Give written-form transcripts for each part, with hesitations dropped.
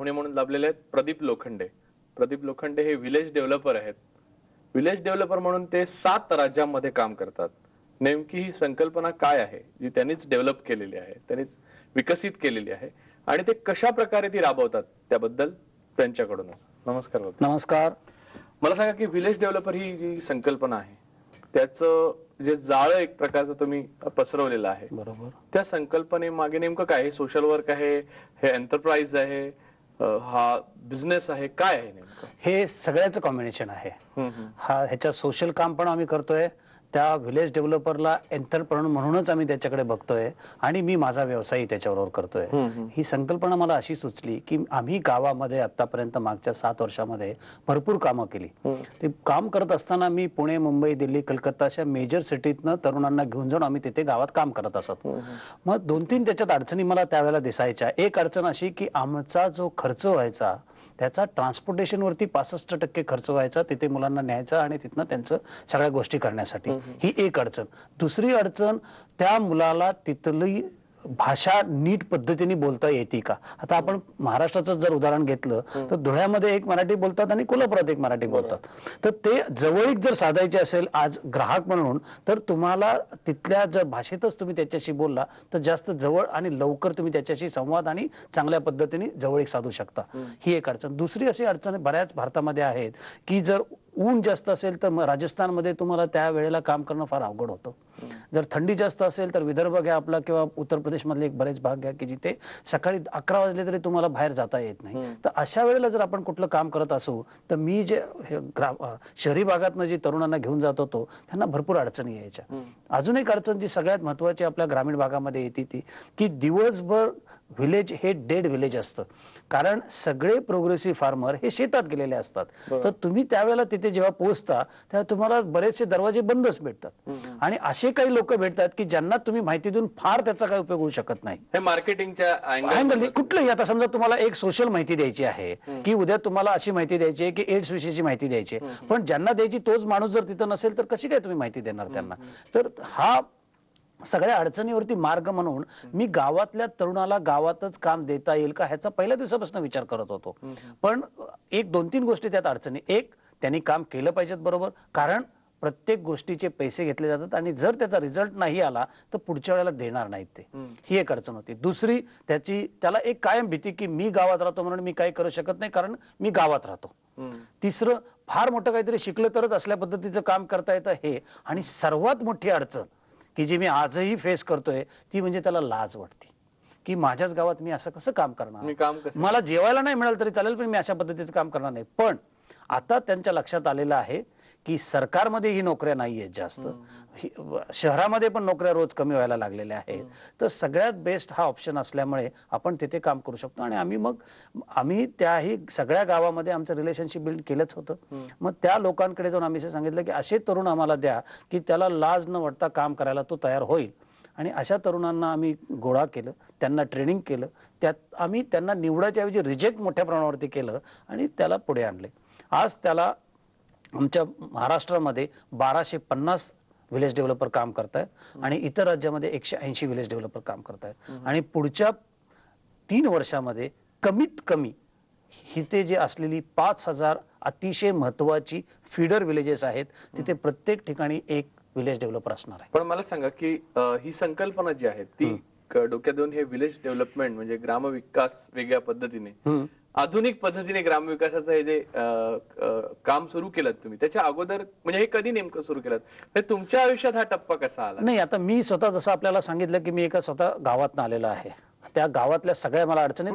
पाहुणे म्हणून लाभलेले आहेत प्रदीप लोखंडे. प्रदीप लोखंडे हे विलेज डेव्हलपर आहेत. विलेज डेव्हलपर म्हणून ते 7 राज्यांमध्ये काम करतात. नेमकी ही संकल्पना काय आहे जी त्यांनीच डेव्हलप केलेली आहे, त्यांनीच विकसित केलेली आहे आणि ते कशा प्रकारे ती राबवतात त्याबद्दल त्यांच्याकडून. नमस्कार प्रदीप. नमस्कार. मला सांगा की विलेज डेव्हलपर ही जी संकल्पना आहे त्याचं जे जाळं एक प्रकारचं तुम्ही पसरवलेलं आहे, बरोबर, त्या संकल्पनेमागे नेमकं काय आहे? सोशल वर्क आहे, हे एंटरप्राइज आहे, हा बिझनेस आहे, काय आहे नेमकं? हे सगळ्याचं कॉम्बिनेशन आहे. ह्याच्या सोशल काम पण आम्ही करतोय, त्या विलेज डेव्हलपरला एंटरप्रेन्योर म्हणूनच आम्ही त्याच्याकडे बघतोय आणि मी माझा व्यवसाय त्याच्याबरोबर करतोय. ही संकल्पना मला अशी सुचली की आम्ही गावामध्ये आतापर्यंत मागच्या 7 वर्षामध्ये भरपूर कामं केली. ते काम करत असताना मी पुणे, मुंबई, दिल्ली, कलकत्ता अशा मेजर सिटीतनं तरुणांना घेऊन जाऊन आम्ही तिथे गावात काम करत असत. मग 2-3 त्याच्यात अडचणी मला त्यावेळेला दिसायच्या. एक अडचण अशी की आमचा जो खर्च व्हायचा त्याचा ट्रान्सपोर्टेशनवरती 65% खर्च व्हायचा, तिथे मुलांना न्यायचा आणि तिथनं त्यांचं सगळ्या गोष्टी करण्यासाठी. ही एक अडचण. दुसरी अडचण, त्या मुलाला तिथली भाषा नीट पद्धतीने बोलता येते का? आता आपण महाराष्ट्राचं जर उदाहरण घेतलं तर धुळ्यामध्ये एक मराठी बोलतात आणि कोल्हापुरात एक मराठी बोलतात. तर ते जवळीक जर साधायची असेल आज ग्राहक म्हणून, तर तुम्हाला तिथल्या जर भाषेतच तुम्ही त्याच्याशी बोलला तर जास्त जवळ आणि लवकर तुम्ही त्याच्याशी संवाद आणि चांगल्या पद्धतीने जवळीक साधू शकता. ही एक अडचण. दुसरी अशी अडचण बऱ्याच भारतामध्ये आहेत की जर ऊन जास्त असेल तर राजस्थानमध्ये तुम्हाला त्या वेळेला काम करणं फार अवघड होतं. जर थंडी जास्त असेल तर विदर्भ घ्या आपला किंवा उत्तर प्रदेश मधले एक बरेच भाग घ्या की जिथे सकाळी 11 वाजले तरी तुम्हाला बाहेर जाता येत नाही. तर अशा वेळेला जर आपण कुठलं काम करत असू तर मी जे शहरी भागातनं जी तरुणांना घेऊन जात होतो त्यांना भरपूर अडचणी यायच्या. अजून एक अडचण जी सगळ्यात महत्वाची आपल्या ग्रामीण भागामध्ये येते ती की दिवसभर विलेज हे डेड विलेज असतं. कारण सगळे प्रोग्रेसिव्ह फार्मर हे शेतात गेलेले असतात. तर तुम्ही त्यावेळेला तिथे जेव्हा पोहोचता तेव्हा तुम्हाला बरेचसे दरवाजे बंदच भेटतात आणि असे काही लोक भेटतात की ज्यांना तुम्ही माहिती देऊन फार त्याचा काही उपयोग होऊ शकत नाही. हे मार्केटिंगच्या अँगल कुठलंही. आता समजा तुम्हाला एक सोशल माहिती द्यायची आहे की उद्या तुम्हाला अशी माहिती द्यायची आहे की एड्स विषयीची माहिती द्यायची आहे, पण ज्यांना द्यायची तोच माणूस जर तिथं नसेल तर कशी काय तुम्ही माहिती देणार त्यांना? तर हा सगळ्या अडचणीवरती मार्ग म्हणून मी गावातल्या तरुणाला गावातच काम देता येईल का ह्याचा पहिल्या दिवसापासून विचार करत होतो. पण एक 2-3 गोष्टी त्यात अडचणी. एक, त्यांनी काम केलं पाहिजेत बरोबर, कारण प्रत्येक गोष्टीचे पैसे घेतले जातात आणि जर त्याचा रिझल्ट नाही आला तर पुढच्या वेळेला देणार नाहीत ते. ही एक अडचण होती. दुसरी, त्याला एक कायम भीती की मी गावात राहतो म्हणून मी काही करू शकत नाही कारण मी गावात राहतो. तिसरं, फार मोठं काहीतरी शिकलं तरच असल्या पद्धतीचं काम करता येतं हे. आणि सर्वात मोठी अडचण की जी मी आजही फेस करतोय ती म्हणजे त्याला लाज वाटते की माझ्याच गावात मी असं कसं काम करणार, मला जेवायला नाही मिळालं तरी चालेल पण मी अशा पद्धतीचं काम करणार नाही. पण आता त्यांच्या लक्षात आलेलं आहे की सरकारमध्ये ही नोकऱ्या नाही आहेत जास्त, शहरामध्ये पण नोकऱ्या रोज कमी व्हायला लागलेल्या आहेत. तर सगळ्यात बेस्ट हा ऑप्शन असल्यामुळे आपण तिथे काम करू शकतो. आणि आम्ही त्याही सगळ्या गावामध्ये आमचं रिलेशनशिप बिल्ड केलंच होतं. मग त्या लोकांकडे जाऊन आम्ही सांगितलं की असे तरुण आम्हाला द्या की त्याला लाज न वाटता काम करायला तो तयार होईल. आणि अशा तरुणांना आम्ही गोळा केलं, त्यांना ट्रेनिंग केलं, त्यात आम्ही त्यांना निवडायच्या ऐवजी रिजेक्ट मोठ्या प्रमाणावरती केलं आणि त्याला पुढे आणले. आज त्याला आमच्या महाराष्ट्रामध्ये 1250 विलेज डेव्हलपर काम करतायत आणि इतर राज्यामध्ये 180 विलेज डेव्हलपर काम करतायत. आणि पुढच्या 3 वर्षामध्ये कमीत कमी इथे जे असलेली 5000 अतिशय महत्वाची फीडर विलेजेस आहेत तिथे प्रत्येक ठिकाणी एक विलेज डेव्हलपर असणार आहे. पण मला सांगा की ही संकल्पना जी आहे ती डोक्यात घेऊन हे विलेज डेव्हलपमेंट म्हणजे ग्रामविकास वेगळ्या पद्धतीने आधुनिक पद्धतीने ग्रामविकासाचं हे जे काम सुरू केलं तुम्ही, त्याच्या अगोदर म्हणजे हे कधी नेमकं सुरू केलं, तुमच्या आयुष्यात हा टप्पा कसा आला? नाही, आता मी स्वतः जसं आपल्याला सांगितलं की मी एका स्वतः गावात आलेलो आहे. त्या गावातल्या सगळ्या मला अडचणी,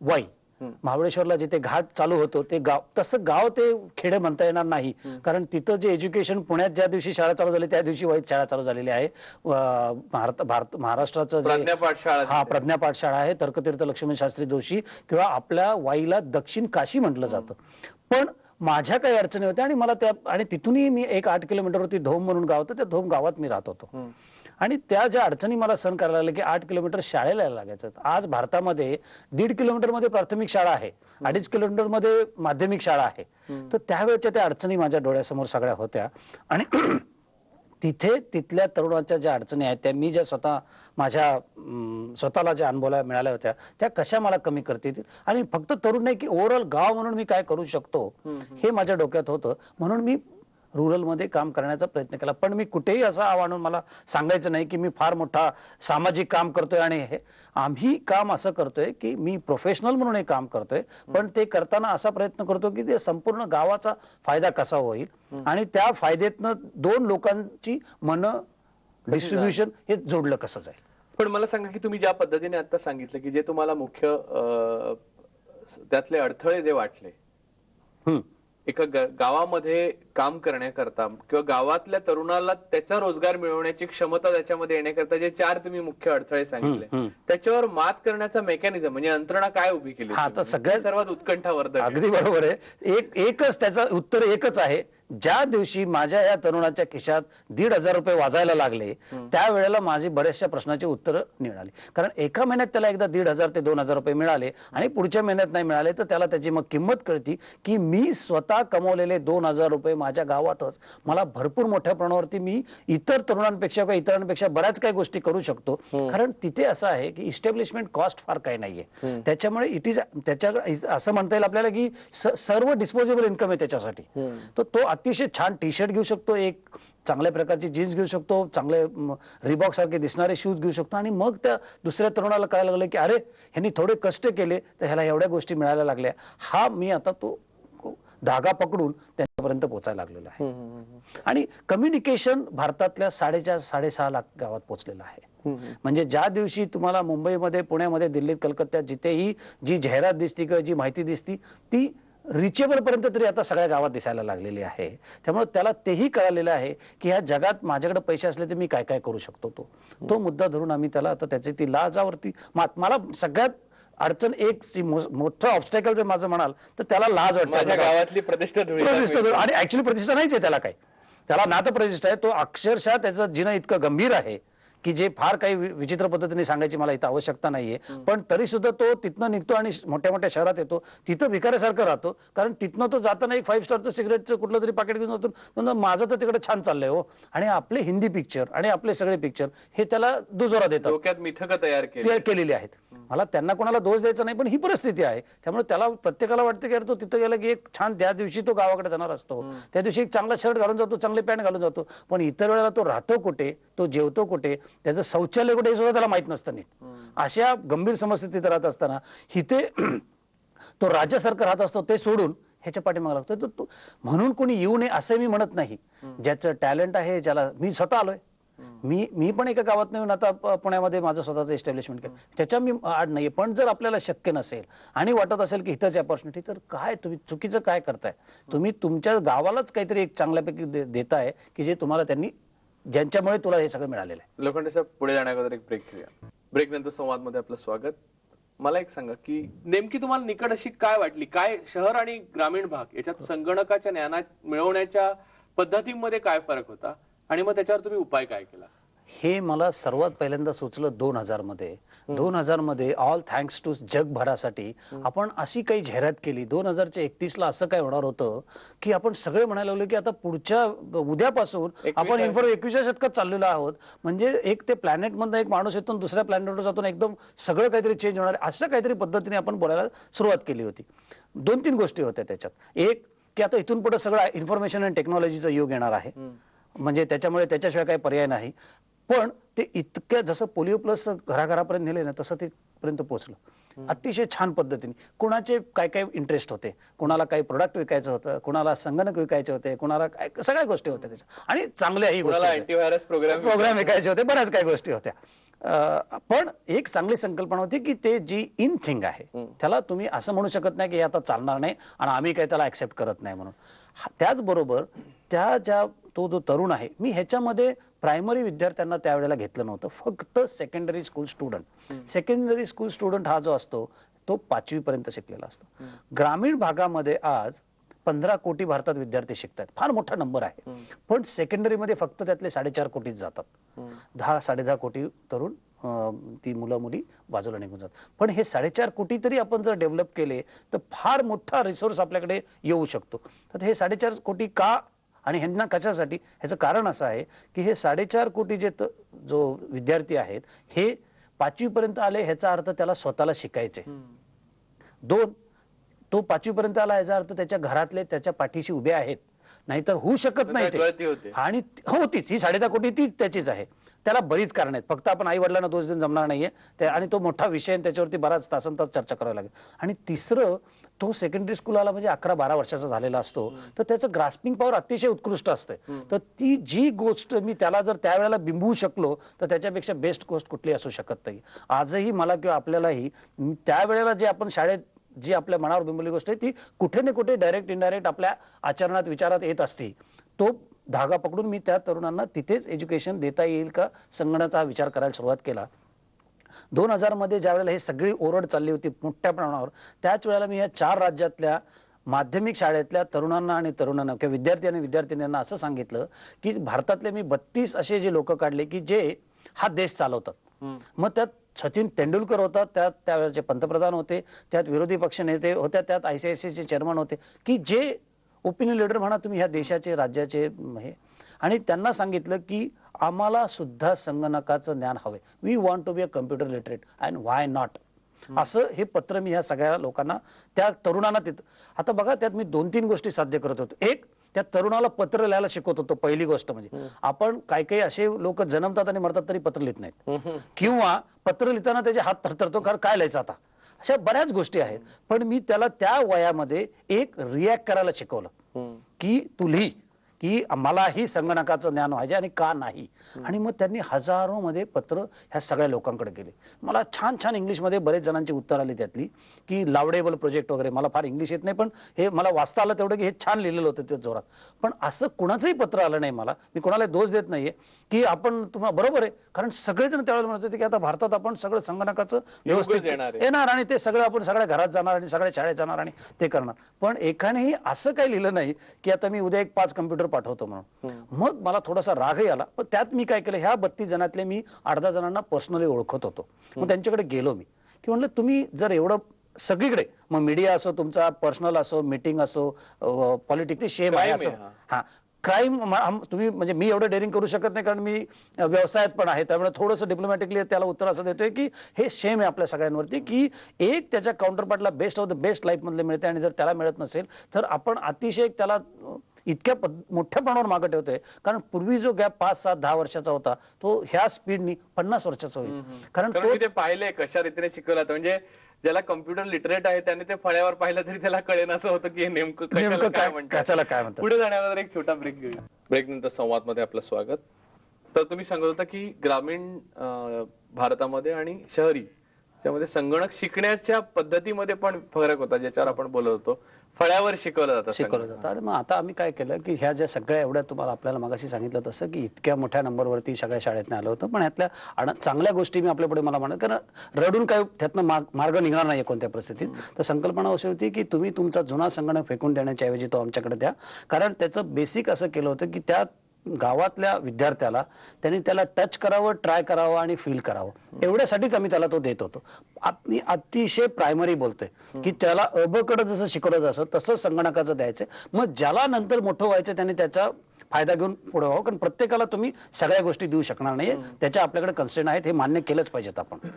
वाई महाबळेश्वरला जिथे घाट चालू होतो ते गाव, तसं गाव ते खेडे म्हणता येणार नाही कारण तिथं जे एज्युकेशन, पुण्यात ज्या दिवशी शाळा चालू झाली त्या दिवशी वाईत शाळा चालू झालेली आहे. महाराष्ट्राचं प्रज्ञा पाठशाळा आहे, तर्कतीर्थ लक्ष्मण शास्त्री जोशी, किंवा आपल्या वाईला दक्षिण काशी म्हटलं जातं. पण माझ्या काही अडचणी होत्या आणि मला आणि तिथूनही मी एक 8 किलोमीटरवरती धोम म्हणून गाव होतं, त्या धोम गावात मी राहत होतो. आणि त्या ज्या अडचणी मला सहन करायला लागल्या की 8 किलोमीटर शाळेला यायला लागायचं. आज भारतामध्ये 1.5 किलोमीटर मध्ये प्राथमिक शाळा आहे, 2.5 किलोमीटर मध्ये माध्यमिक शाळा आहे. तर त्यावेळेच्या त्या अडचणी माझ्या डोळ्यासमोर सगळ्या होत्या. आणि तिथे तिथल्या तरुणाच्या ज्या अडचणी आहेत त्या मी ज्या माझ्या स्वतःला ज्या अनुभवाला मिळाल्या होत्या त्या कशा मला कमी करतील आणि फक्त तरुण नाही की ओव्हरऑल गाव म्हणून मी काय करू शकतो हे माझ्या डोक्यात होतं. म्हणून मी रुरलमध्ये काम करण्याचा प्रयत्न केला. पण मी कुठेही असं आव्हान मला सांगायचं नाही की मी फार मोठा सामाजिक काम करतोय आणि हे आम्ही काम असं करतोय की मी प्रोफेशनल म्हणून हे काम करतोय, पण ते करताना असा प्रयत्न करतो की ते संपूर्ण गावाचा फायदा कसा होईल आणि त्या फायद्यातनं 2 लोकांची मन डिस्ट्रीब्युशन हे जोडलं कसं जाईल. पण मला सांगा की तुम्ही ज्या पद्धतीने आता सांगितलं की जे तुम्हाला मुख्य त्यातले अडथळे जे वाटले एका गावामध्ये काम करण्याकरता किंवा गावातल्या तरुणाला त्याचा रोजगार मिळवण्याची क्षमता त्याच्यामध्ये येण्याकरता जे 4 तुम्ही मुख्य अडथळे सांगितले त्याच्यावर मात करण्याचा मेकॅनिझम म्हणजे यंत्रणा काय उभी केली? हा तर सगळ्यात सर्वात उत्कंठावर्धक. अगदी बरोबर आहे. एकच त्याचं उत्तर एकच आहे. ज्या दिवशी माझ्या या तरुणाच्या खिशात 1,500 रुपये वाजायला लागले त्यावेळेला माझी बऱ्याचशा प्रश्नाची उत्तरं मिळाली. कारण एका महिन्यात त्याला एकदा 1,500 ते 2,000 रुपये मिळाले आणि पुढच्या महिन्यात नाही मिळाले तर त्याला त्याची मग किंमत कळती की मी स्वतः कमवलेले 2,000 रुपये माझ्या गावातच मला भरपूर मोठ्या प्रमाणावरती मी इतर तरुणांपेक्षा किंवा इतरांपेक्षा बऱ्याच काही गोष्टी करू शकतो. कारण तिथे असं आहे की इस्टॅब्लिशमेंट कॉस्ट फार काही नाहीये. त्याच्यामुळे इट इज त्याच्याकडे असं म्हणता येईल आपल्याला की सर्व डिस्पोजेबल इन्कम आहे त्याच्यासाठी. तर तो अतिशय छान टी शर्ट घेऊ शकतो, एक चांगल्या प्रकारची जीन्स घेऊ शकतो, चांगले रिबॉक सारखे दिसणारे शूज घेऊ शकतो आणि मग त्या दुसऱ्या तरुणाला कळायला लागलं की अरे ह्यांनी थोडे कष्ट केले तर ह्याला एवढ्या गोष्टी मिळायला लागल्या. हा मी आता तो धागा पकडून त्यांच्यापर्यंत पोहोचायला लागलेला आहे. आणि कम्युनिकेशन भारतातल्या 4.5-6.5 लाख गावात पोहोचलेलं आहे. म्हणजे ज्या दिवशी तुम्हाला मुंबईमध्ये, पुण्यामध्ये, दिल्लीत, कलकत्त्यात जिथेही जी जाहिरात दिसती किंवा जी माहिती दिसती ती रिचेबल पर्यंत तरी आता सगळ्या गावात दिसायला लागलेली आहे. त्यामुळे त्याला तेही कळालेलं आहे की ह्या जगात माझ्याकडे पैसे असले तर मी काय काय करू शकतो. तो मुद्दा धरून आम्ही त्याला आता त्याची ती लाजावरती मला सगळ्यात अडचण एक मोठं ऑब्स्टॅकल जर माझं म्हणाल तर त्याला लाज वाटते. माझ्या गावातली प्रतिष्ठा आणि ऍक्च्युली प्रतिष्ठा नाहीच आहे त्याला काही. त्याला ना तर प्रतिष्ठा आहे, तो अक्षरशः त्याचं जिणं इतकं गंभीर आहे की जे फार काही विचित्र पद्धतीने सांगायची मला इथं आवश्यकता नाहीये. पण तरी सुद्धा तो तिथनं निघतो आणि मोठ्या मोठ्या शहरात येतो, तिथं भिकाऱ्यासारखं राहतो. कारण तिथनं तो जाताना एक 5 स्टारचं सिगरेटचं कुठलं तरी पाकिट घेऊन जातो. माझं तर तिकडे छान चाललंय हो. आणि आपले हिंदी पिक्चर आणि आपले सगळे पिक्चर हे त्याला दुजोरा देतात, डोक्यात मिथकं तयार केलेली आहेत. मला त्यांना कोणाला दोष द्यायचा नाही, पण ही परिस्थिती आहे. त्यामुळे त्याला प्रत्येकाला वाटतं की तो तिथं गेला की एक छान त्या दिवशी तो गावाकडे जाणार असतो, त्या दिवशी एक चांगला शर्ट घालून जातो, चांगले पॅन्ट घालून जातो. पण इतर वेळेला तो राहतो कुठे, तो जेवतो कुठे, त्याचं शौचालय कुठे हे सुद्धा त्याला माहित नसतं नीट. अशा गंभीर समस्येत राहत असताना इथे तो राज्यासारखं राहत असतो ते सोडून ह्याच्या पाठीमागे लागतो. तो म्हणून कोणी येऊ नये असं मी म्हणत नाही. ज्याचं टॅलेंट आहे, ज्याला मी स्वतः आलोय, मी पण एका गावात येऊन आता पुण्यामध्ये माझं स्वतःचं एस्टॅब्लिशमेंट केलं, त्याच्या मी आड नाहीये. पण जर आपल्याला शक्य नसेल आणि वाटत असेल की इथंच अपॉर्च्युनिटी, तर काय तुम्ही चुकीचं काय करताय? तुम्ही तुमच्या गावालाच काहीतरी एक चांगल्यापैकी देताय की जे तुम्हाला त्यांनी, ज्यांच्यामुळे तुला हे सगळं मिळालेलं आहे. लोखंडे साहेब, पुढे जाण्याअगोदर एक ब्रेक घेऊया. ब्रेक नंतर संवाद मध्ये आपलं स्वागत. मला एक सांगा की नेमकी तुम्हाला निकट अशी काय वाटली, काय शहर आणि ग्रामीण भाग याच्यात संगणकाच्या ज्ञानात मिळवण्याच्या पद्धतीमध्ये काय फरक होता आणि मग त्याच्यावर तुम्ही उपाय काय केला? हे मला सर्वात पहिल्यांदा सुचलं 2000 मध्ये. 2000 मध्ये ऑल थँक्स टू जगभरासाठी आपण अशी काही जाहिरात केली. 2031 ला असं काय होणार होतं की आपण सगळे म्हणायला लागलो की आता पुढच्या उद्यापासून आपण 21व्या शतकात चाललेलो आहोत. म्हणजे एक ते प्लॅनेट मधून एक माणूस येतो दुसऱ्या प्लॅनेटवर जातो, एकदम सगळं काहीतरी चेंज होणार आहे असं काहीतरी पद्धतीने आपण बोलायला सुरुवात केली होती. 2-3 गोष्टी होत्या त्याच्यात. एक की आता इथून पुढे सगळं इन्फॉर्मेशन आणि टेक्नॉलॉजीचा युग येणार आहे, म्हणजे त्याच्यामुळे त्याच्याशिवाय काही पर्याय नाही. पण ते इतक्या जसं पोलिओ प्लस घराघरापर्यंत नेले ना तसं ते पर्यंत पोहोचलं अतिशय छान पद्धतीने. कुणाचे काय काय इंटरेस्ट होते, कुणाला काही प्रोडक्ट विकायचं होतं, कुणाला संगणक विकायचे होते, कुणाला काय सगळ्या गोष्टी होत्या त्याच्या. आणि चांगल्याही अँटीव्हायरस प्रोग्राम विकायचे होते, बऱ्याच काही गोष्टी होत्या. पण एक चांगली संकल्पना होती की ते जी इन थिंग आहे त्याला तुम्ही असं म्हणू शकत नाही की हे आता चालणार नाही आणि आम्ही काही त्याला ऍक्सेप्ट करत नाही म्हणून. त्याचबरोबर तो जो तरुण आहे, मी ह्याच्यामध्ये प्रायमरी विद्यार्थ्यांना त्यावेळेला घेतलं नव्हतं, फक्त secondary school student. Secondary school student हा जो असतो तो 5वी पर्यंत शिकलेला असतो. ग्रामीण भागामध्ये आज 15 कोटी भारतात विद्यार्थी शिकतात, फार मोठा नंबर आहे. पण सेकंडरीमध्ये फक्त त्यातले 4.5 कोटीच जातात. 10-10.5 कोटी तरुण ती मुलं मुली बाजूला निघून जातात. पण हे 4.5 कोटी तरी आपण जर डेव्हलप केले तर फार मोठा रिसोर्स आपल्याकडे येऊ शकतो. तर हे 4.5 कोटी का आणि ह्यांना कशासाठी, ह्याचं कारण असं आहे की हे 4.5 कोटी जो विद्यार्थी आहेत हे 5वी पर्यंत आले, ह्याचा अर्थ त्याला स्वतःला शिकायचे. 2, तो 5वी पर्यंत आला याचा अर्थ त्याच्या घरातले त्याच्या पाठीशी उभे आहेत, नाहीतर होऊ शकत नाही गळती ते. होते. आणि होतीच ही 4.5 कोटी ती त्याचीच आहे. त्याला बरीच कारण आहेत, फक्त आपण आई वडिलांना दोष देऊन जमणार नाहीये आणि तो मोठा विषय आणि त्याच्यावरती बराच तासनतास चर्चा करावी लागेल. आणि तिसरं, तो सेकंडरी स्कूल आला म्हणजे 11-12 वर्षाचा झालेला असतो, तर त्याचं ग्रास्पिंग पॉवर अतिशय उत्कृष्ट असते. तर ती जी गोष्ट मी त्याला जर त्यावेळेला बिंबवू शकलो तर त्याच्यापेक्षा बेस्ट गोष्ट कुठली असू शकत नाही. आजही मला किंवा आपल्यालाही त्यावेळेला जे आपण शाळेत जी आपल्या मनावर बिंबवली गोष्ट आहे ती कुठे ना कुठे डायरेक्ट इनडायरेक्ट आपल्या आचरणात विचारात येत असते. तो धागा पकडून मी त्या तरुणांना तिथेच एज्युकेशन देता येईल का संगणकाचा विचार करायला सुरुवात केला. 2000 मध्ये ज्या वेळेला हे सगळी ओरड चालली होती मोठ्या प्रमाणावर, त्याच वेळेला मी या 4 राज्यातल्या माध्यमिक शाळेतल्या तरुणांना आणि तरुणांना किंवा विद्यार्थी आणि विद्यार्थिनींना असं सांगितलं की भारतातले मी 32 असे जे लोक काढले की जे हा देश चालवतात. मग त्यात सचिन तेंडुलकर होता, त्यात त्यावेळेचे पंतप्रधान होते, त्यात विरोधी पक्ष नेते होत्या, त्यात ICICIचे चेअरमन होते, की जे ओपिनियन लीडर म्हणा तुम्ही ह्या देशाचे राज्याचे हे. आणि त्यांना सांगितलं की आम्हाला सुद्धा संगणकाचं ज्ञान हवंय. We want to be a computer literate and why not. असं हे पत्र मी ह्या सगळ्या लोकांना, त्या तरुणांना देतो. आता बघा त्यात मी 2-3 गोष्टी साध्य करत होतो. एक, त्या तरुणाला पत्र लिहायला शिकवत होतो. पहिली गोष्ट म्हणजे आपण काही असे लोक जन्मतात आणि मरतात तरी पत्र लिहित नाहीत, किंवा पत्र लिहिताना त्याचे हात थरथरतो, कारण काय लिहायचं आता. अशा बऱ्याच गोष्टी आहेत. पण मी त्याला त्या वयामध्ये एक रिॲक्ट करायला शिकवलं की तू लिही की मलाही संगणकाचं ज्ञान व्हायचे आणि का नाही. आणि मग त्यांनी हजारो मध्ये पत्र ह्या सगळ्या लोकांकडे गेले. मला छान छान इंग्लिशमध्ये बरेच जणांची उत्तर आली त्यातली की लावडेबल प्रोजेक्ट वगैरे. मला फार इंग्लिश येत नाही पण हे मला वाचता आलं तेवढं की हे छान लिहिलेलं होतं ते जोरात. पण असं कुणाचंही पत्र आलं नाही मला. मी कोणाला दोष देत नाहीये की आपण तुम्हाला बरोबर आहे, कारण सगळेजण त्यावेळेला म्हणत होते की आता भारतात आपण सगळं संगणकाचं व्यवस्थित येणार आणि ते सगळं आपण सगळ्या घरात जाणार आणि सगळ्या शाळेत जाणार आणि ते करणार. पण एकानेही असं काही लिहिलं नाही की आता मी उद्या एक 5 कम्प्युटर पाठवतो म्हणून. मग मला थोडासा रागही आला. पण त्यात मी काय केलं, ह्या 32 जणातले मी 8-10 जणांना पर्सनली ओळखत होतो. मग त्यांच्याकडे गेलो मी की म्हणलं तुम्ही जर एवढं सगळीकडे, मग मीडिया असो, तुमचा पर्सनल असो, मीटिंग असो, पॉलिटिक्स शेम आहे असं, हा क्राईम तुम्ही म्हणजे मी एवढं डेअरिंग करू शकत नाही कारण मी व्यवसायात पण आहे. त्यामुळे थोडंसं डिप्लोमॅटिकली त्याला उत्तर असं देतोय की हे शेम आहे आपल्या सगळ्यांवरती की एक त्याच्या काउंटर पार्टला best of the best life मधले मिळते आणि जर त्याला मिळत नसेल तर आपण अतिशय त्याला इतक्या मोठ्या प्रमाणावर मागे ठेवतोय. कारण पूर्वी जो गॅप 5, 7, 10 वर्षाचा होता तो ह्या स्पीडनी 50 वर्षाचा होईल. कारण ते पाहिले कशा रीतीने शिकवलं जातं. म्हणजे ज्याला कम्प्युटर लिटरेट आहे त्याने ते फळ्यावर पाहिलं तरी त्याला कळेन असं होतं की नेमकं काय म्हणतात. पुढे जाण्यावर एक छोटा ब्रेक घेऊया. ब्रेक नंतर संवाद मध्ये आपलं स्वागत. तर तुम्ही सांगत होता की ग्रामीण भारतामध्ये आणि शहरी त्यामध्ये संगणक शिकण्याच्या पद्धतीमध्ये पण फरक होता, ज्याच्यावर आपण बोलत होतो. फळ्यावर शिकवलं जातं. आणि मग आता आम्ही काय केलं की ह्या ज्या सगळ्या एवढ्या तुम्हाला आपल्याला मगाशी सांगितलं तसं की इतक्या मोठ्या नंबरवरती सगळ्या शाळेतनं आलं होतं. पण ह्यातल्या चांगल्या गोष्टी मी आपल्या पुढे मला म्हणत, कारण रडून काय त्यातनं मार्ग निघणार नाही कोणत्या परिस्थितीत. तर संकल्पना अशी होती की तुम्ही तुमचा जुना संगणक फेकून देण्याच्या ऐवजी तो आमच्याकडे द्या. कारण त्याचं बेसिक असं केलं होतं की त्या गावातल्या विद्यार्थ्याला त्यांनी त्याला टच करावं, ट्राय करावं आणि फील करावं, एवढ्यासाठीच आम्ही त्याला तो देत होतो. मी अतिशय प्रायमरी बोलतोय की त्याला अबकडे जसं शिकवलं असं तसं संगणकाचं द्यायचं. मग ज्याला नंतर मोठं व्हायचं त्याने त्याचा फायदा घेऊन पुढे व्हावं. कारण प्रत्येकाला तुम्ही सगळ्या गोष्टी देऊ शकणार नाही, त्याच्या आपल्याकडे कन्स्ट्रेंट आहेत, हे मान्य केलंच पाहिजेत आपण.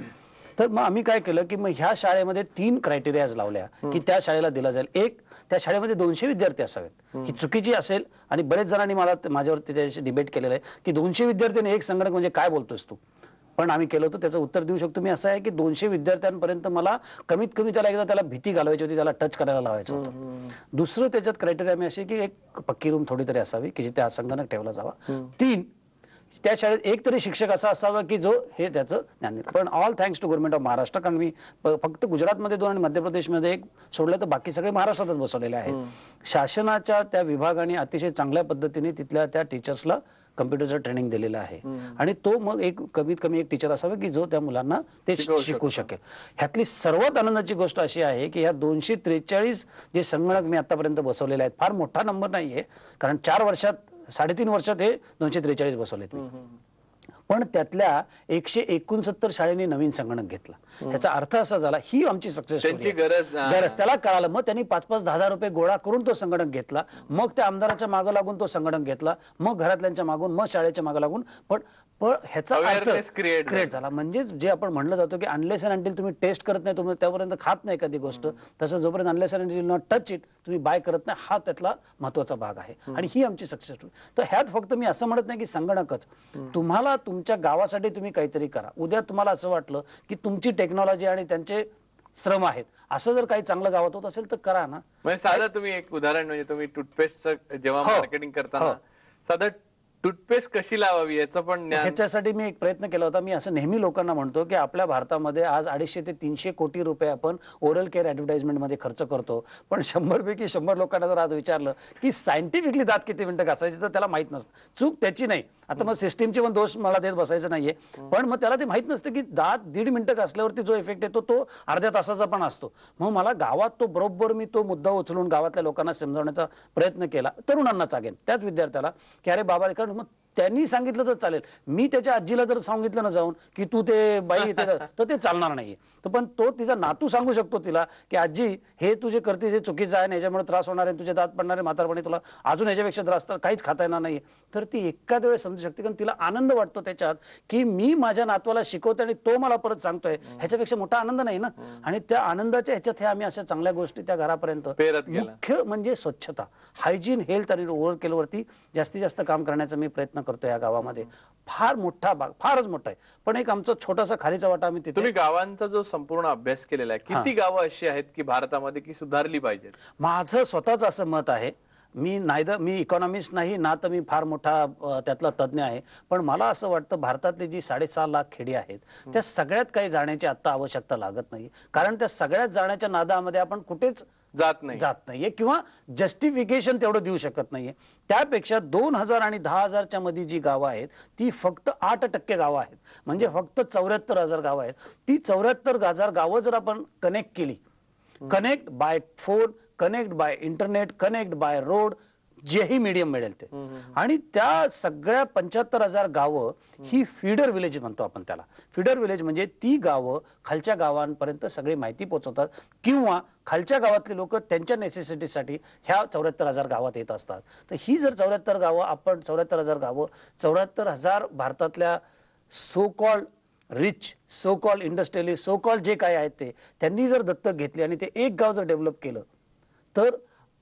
तर मग आम्ही काय केलं की मग ह्या शाळेमध्ये 3 क्रायटेरियाज लावल्या की त्या शाळेला दिला जाईल. एक, त्या शाळेमध्ये 200 विद्यार्थी असावेत. ही चुकीची असेल आणि बरेच जणांनी माझ्यावरती त्याच्याशी डिबेट केलेलं आहे की 200 विद्यार्थ्यांनी एक संगणक म्हणजे काय बोलतोस तू. पण आम्ही केलं होतं, त्याचं उत्तर देऊ शकतो मी असं आहे की 200 विद्यार्थ्यांपर्यंत मला कमीत कमी त्याला भीती घालवायची होती, त्याला टच करायला लावायचं होतं. दुसरं त्याच्यात क्रायटेरिया मी अशी की एक पक्की रूम थोडी तरी असावी की जिथे हा संगणक ठेवला जावा. 3, त्या शाळेत एक तरी शिक्षक असा असावा की जो हे त्याचं ज्ञान देईल. पण all thanks to government of Maharashtra, कारण मी फक्त गुजरातमध्ये 2 आणि मध्य प्रदेशमध्ये 1 सोडलं तर बाकी सगळे महाराष्ट्रातच बसवलेले आहेत. शासनाच्या त्या विभागाने अतिशय चांगल्या पद्धतीने तिथल्या त्या टीचर्सला कम्प्युटरचं ट्रेनिंग दिलेलं आहे. आणि तो मग एक कमीत कमी एक टीचर असावा की जो त्या मुलांना ते शिकवू शकेल. ह्यातली सर्वात आनंदाची गोष्ट अशी आहे की ह्या 243 जे संगणक मी आतापर्यंत बसवलेले आहेत, फार मोठा नंबर नाहीये कारण 4 वर्षात 3.5 वर्षात हे 243 बसवलेत. पण त्यातल्या 169 शाळेंनी नवीन संगणक घेतला. त्याचा अर्थ असा झाला, ही आमची सक्सेस त्यांची गरज त्याला कळालं. मग त्यांनी 5-5, 10,000 रुपये गोळा करून तो संगणक घेतला. मग त्या आमदाराच्या मागं लागून तो संगणक घेतला, मग घरातल्यांच्या मागून, मग शाळेच्या मागं लागून. पण ह्याचा अर्थ Awareness create क्रिएट झाला. म्हणजे जे आपण म्हणलं जातो की अनलेस अँड अंटिल तुम्ही टेस्ट करत नाही, तुम्ही त्यापर्यंत खात नाही एखादी गोष्ट, तसं जोपर्यंत unless and until not touch it, तुम्ही बाय करत नाही, हा त्यातला महत्वाचा भाग आहे. आणि ही आमची सक्सेस. तर ह्यात फक्त मी असं म्हणत नाही की संगणकच, तुम्हाला तुमच्या गावासाठी तुम्ही काहीतरी करा. उद्या तुम्हाला असं वाटलं की तुमची टेक्नॉलॉजी आणि त्यांचे श्रम आहेत, असं जर काही चांगलं गावात होत असेल तर करा ना. म्हणजे साधं तुम्ही एक उदाहरण, म्हणजे तुम्ही टूथपेस्टचं जेव्हा हो. मार्केटिंग करताना साधं टूथपेस्ट कशी लावावी याचं पण ज्ञान. ह्याच्यासाठी मी एक प्रयत्न केला होता. मी असं नेहमी लोकांना म्हणतो की आपल्या भारतामध्ये आज 250 ते 300 कोटी रुपये आपण ओरल केअर ऍडव्हर्टाइजमेंट मध्ये खर्च करतो. पण 100 पैकी 100 लोकांना जर आज विचारलं की सायंटिफिकली दात किती मिनिटं घासायचे, तर त्याला माहित नसतं. चूक त्याची नाही. आता मग सिस्टीमचे पण दोष मला देत बसायचं नाहीये, पण मग त्याला ते माहित नसतं की दात 1.5 मिनिटं घासल्यावरती जो इफेक्ट येतो तो अर्ध्या तासाचा पण असतो. मग मला गावात तो बरोबर मी तो मुद्दा उचलून गावातल्या लोकांना समजावण्याचा प्रयत्न केला. तरुणांना सांगेन, त्याच विद्यार्थ्याला की अरे बाबा, कारण मग त्यांनी सांगितलं तर चालेल. मी त्याच्या आजीला जर सांगितलं ना जाऊन की तू ते बाई तर ते चालणार नाहीये. पण तो तिचा नातू सांगू शकतो तिला की आजी, हे तू जे करते हे चुकीचं आहे, याच्यामुळे त्रास होणार आहे, तुझे दात पडणारे, म्हातारपणी तुला अजून याच्यापेक्षा त्रास तर काहीच खाता येणार नाही. तर ती एखाद वेळेस समजू शकते, कारण तिला आनंद वाटतो त्याच्यात की मी माझ्या नातवाला शिकवते आणि तो मला परत सांगतोय. ह्याच्यापेक्षा मोठा आनंद नाही ना. आणि त्या आनंदाच्या ह्याच्यात हे आम्ही अशा चांगल्या गोष्टी त्या घरापर्यंत, मुख्य म्हणजे स्वच्छता, हायजीन, हेल्थ आणि ओव्हर केअरवरती जास्तीत जास्त काम करण्याचा मी प्रयत्न करतो या गावामध्ये. फार मोठा भाग, फारच मोठा आहे. पण एक आमचा छोटासा खालीचा वाटा आम्ही तिथे. तुम्ही गावांचा जो संपूर्ण अभ्यास केलेला आहे, किती गावं अशी आहेत की भारतामध्ये की सुधारली पाहिजेत? माझं स्वतःच असं मत आहे. मी इकॉनॉमिस्ट नाही ना, तर मी फार मोठा त्यातला तज्ज्ञ आहे. पण मला असं वाटतं भारतातली जी 6.5 लाख खेडी आहेत, त्या सगळ्यात काही जाण्याची आता आवश्यकता लागत नाही. कारण त्या सगळ्यात जाण्याच्या नादामध्ये आपण कुठेच जात नाहीये किंवा जस्टिफिकेशन तेवढं देऊ शकत नाहीये. त्यापेक्षा 2000 आणि 10,000च्या मध्ये जी गावं आहेत ती फक्त 8% गावं आहेत. म्हणजे फक्त 74,000 गावं आहेत. ती 74,000 गावं जर आपण कनेक्ट केली, connect by phone, connect by internet, connect by road, जेही मीडियम मिळेल ते, आणि त्या सगळ्या 75,000 गावं ही फीडर विलेज म्हणतो आपण त्याला. फीडर विलेज म्हणजे ती गावं खालच्या गावांपर्यंत सगळी माहिती पोहोचवतात किंवा खालच्या गावातले लोक त्यांच्या नेसेसिटीसाठी ह्या 74,000 गावात येत असतात. तर ही जर 74 गावं आपण 74,000 गावं 74,000 भारतातल्या so called rich, so called industrialist, so called जे काय आहेत ते त्यांनी जर दत्तक घेतले आणि ते एक गाव जर डेव्हलप केलं, तर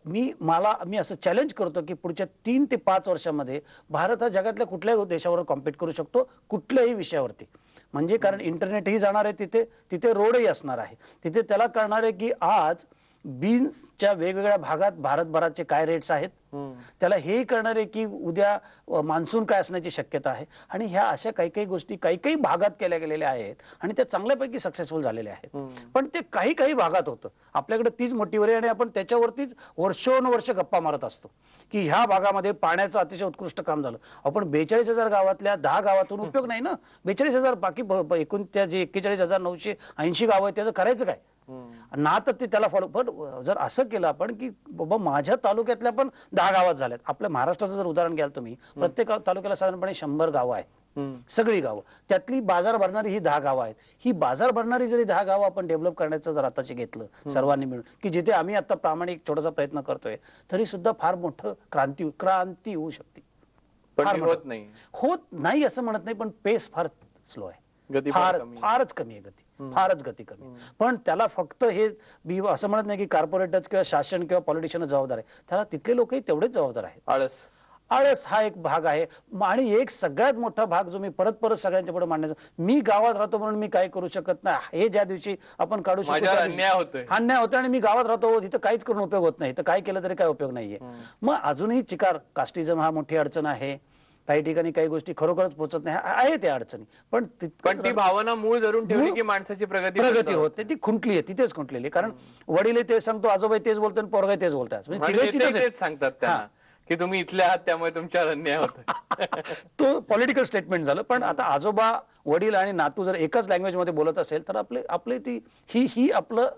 मी असं चॅलेंज करतो की पुढच्या 3 ते 5 वर्षामध्ये भारत हा जगातल्या कुठल्याही देशावर कॉम्पीट करू शकतो, कुठल्याही विषयावरती. म्हणजे कारण इंटरनेटही जाणार आहे तिथे रोडही असणार आहे. तिथे त्याला कळणार आहे की आज बीन्सच्या वेगवेगळ्या भागात भारतभराचे काय रेट्स आहेत. त्याला हेही कळणार आहे की उद्या मान्सून काय असण्याची शक्यता आहे. आणि ह्या अशा काही गोष्टी काही भागात केल्या गेलेल्या आहेत आणि त्या चांगल्यापैकी सक्सेसफुल झालेल्या आहेत. पण ते काही भागात होतं. आपल्याकडे तीच मोटिव्हरी आणि आपण त्याच्यावरतीच वर्षोनवर्ष गप्पा मारत असतो की ह्या भागामध्ये पाण्याचं अतिशय उत्कृष्ट काम झालं. आपण 42,000 गावातल्या 10 गावातून उपयोग नाही ना. 42,000 बाकी एकूण त्या जे 41,980 गावं आहेत त्याचं करायचं काय ना. तर ते त्याला फॉलो. पण जर असं केलं आपण की बाबा माझ्या तालुक्यातल्या पण 10 गावात झाल्यात. आपल्या महाराष्ट्राचं जर उदाहरण घ्याल तुम्ही, प्रत्येक तालुक्याला साधारणपणे 100 गावं आहेत. सगळी गावं, त्यातली बाजार भरणारी ही 10 गावं आहेत. ही बाजार भरणारी जरी 10 गावं आपण डेव्हलप करण्याचं जर आताचे घेतलं सर्वांनी मिळून, की जिथे आम्ही आता प्रामाणिक छोटासा प्रयत्न करतोय, तरी सुद्धा फार मोठं क्रांती होऊ शकते. होत नाही असं म्हणत नाही, पण पेस फार स्लो आहे. फारच कमी आहे गती, फारच गती कमी. पण त्याला फक्त हे असं म्हणत नाही की कॉर्पोरेटच किंवा शासन किंवा पॉलिटिशियन जबाबदार आहे. त्याला तिथले लोकही तेवढेच जबाबदार आहेत. आळस हा एक भाग आहे. आणि एक सगळ्यात मोठा भाग जो मी परत सगळ्यांच्या पुढे मांडण्याचा, मी गावात राहतो म्हणून मी काय करू शकत नाही, हे ज्या दिवशी आपण काढू शकतो अन्याय होतोय. आणि मी गावात राहतो तिथं काहीच करून उपयोग होत नाही, तर काय केलं तरी काय उपयोग नाहीये. मग अजूनही चिकार, कास्टिझम हा मोठी अडचण आहे. काही ठिकाणी काही गोष्टी खरोखरच पोहोचत नाही, आहे त्या अडचणी. पण ती भावना मूळ धरून ठेवली की माणसाची प्रगती होते, ती खुंटली आहे, तिथेच खुंटलेली. कारण वडील तेच सांगतो, आजोबा तेच बोलतो आणि पोरगा तेच बोलतात, तेच सांगतात त्यांना की तुम्ही इथले आहात त्यामुळे तुमच्यावर अन्याय होतो. तो पॉलिटिकल स्टेटमेंट झालं. पण आता आजोबा, वडील आणि नातू जर एकच लँग्वेज मध्ये बोलत असेल तर आपले ती ही आपलं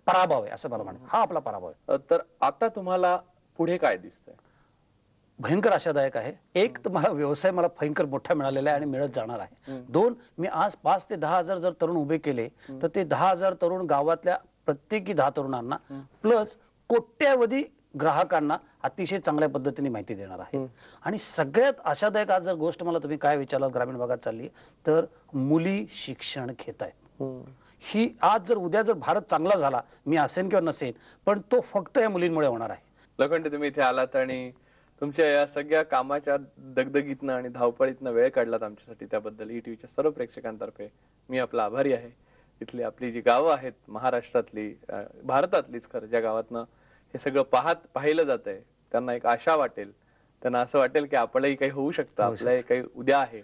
पराभव आहे असं मला म्हणा. हा आपला पराभव आहे. तर आता तुम्हाला पुढे काय दिसतंय? भयंकर आशादायक आहे. एक तर मला व्यवसाय मला भयंकर मोठा मिळालेला आहे आणि मिळत जाणार आहे. दोन, मी आज 5 ते 10,000 जर तरुण उभे केले तर ते 10,000 तरुण गावातल्या प्रत्येकी 10 तरुणांना प्लस कोट्यावधी ग्राहकांना अतिशय चांगल्या पद्धतीने माहिती देणार आहे. आणि सगळ्यात आशादायक आज जर गोष्ट मला तुम्ही काय विचारलात ग्रामीण भागात चालली तर मुली शिक्षण घेत आहेत. ही आज जर उद्या जर भारत चांगला झाला, मी असेन किंवा नसेन, पण तो फक्त या मुलींमुळे होणार आहे. लोखंडे, तुम्ही इथे आलात आणि तुमच्या या सगळ्या कामाच्या दगदगीतनं आणि धावपळीतनं वेळ काढलात आमच्यासाठी, त्याबद्दल ईटीव्हीच्या सर्व प्रेक्षकांतर्फे मी आपला आभारी आहे. इथली आपली जी गावं आहेत महाराष्ट्रातली, भारतातलीच खरं, ज्या गावातनं हे सगळं पाहिलं जात आहे, त्यांना एक आशा वाटेल, त्यांना असं वाटेल की आपलंही काही होऊ शकतं, आपलंही काही उद्या आहे.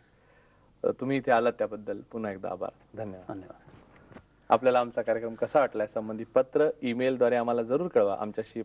तुम्ही इथे आलात त्याबद्दल पुन्हा एकदा आभार. धन्यवाद. धन्यवाद. आपल्याला आमचा कार्यक्रम कसा वाटलाय संबंधित पत्र, ईमेलद्वारे आम्हाला जरूर कळवा. आमच्याशी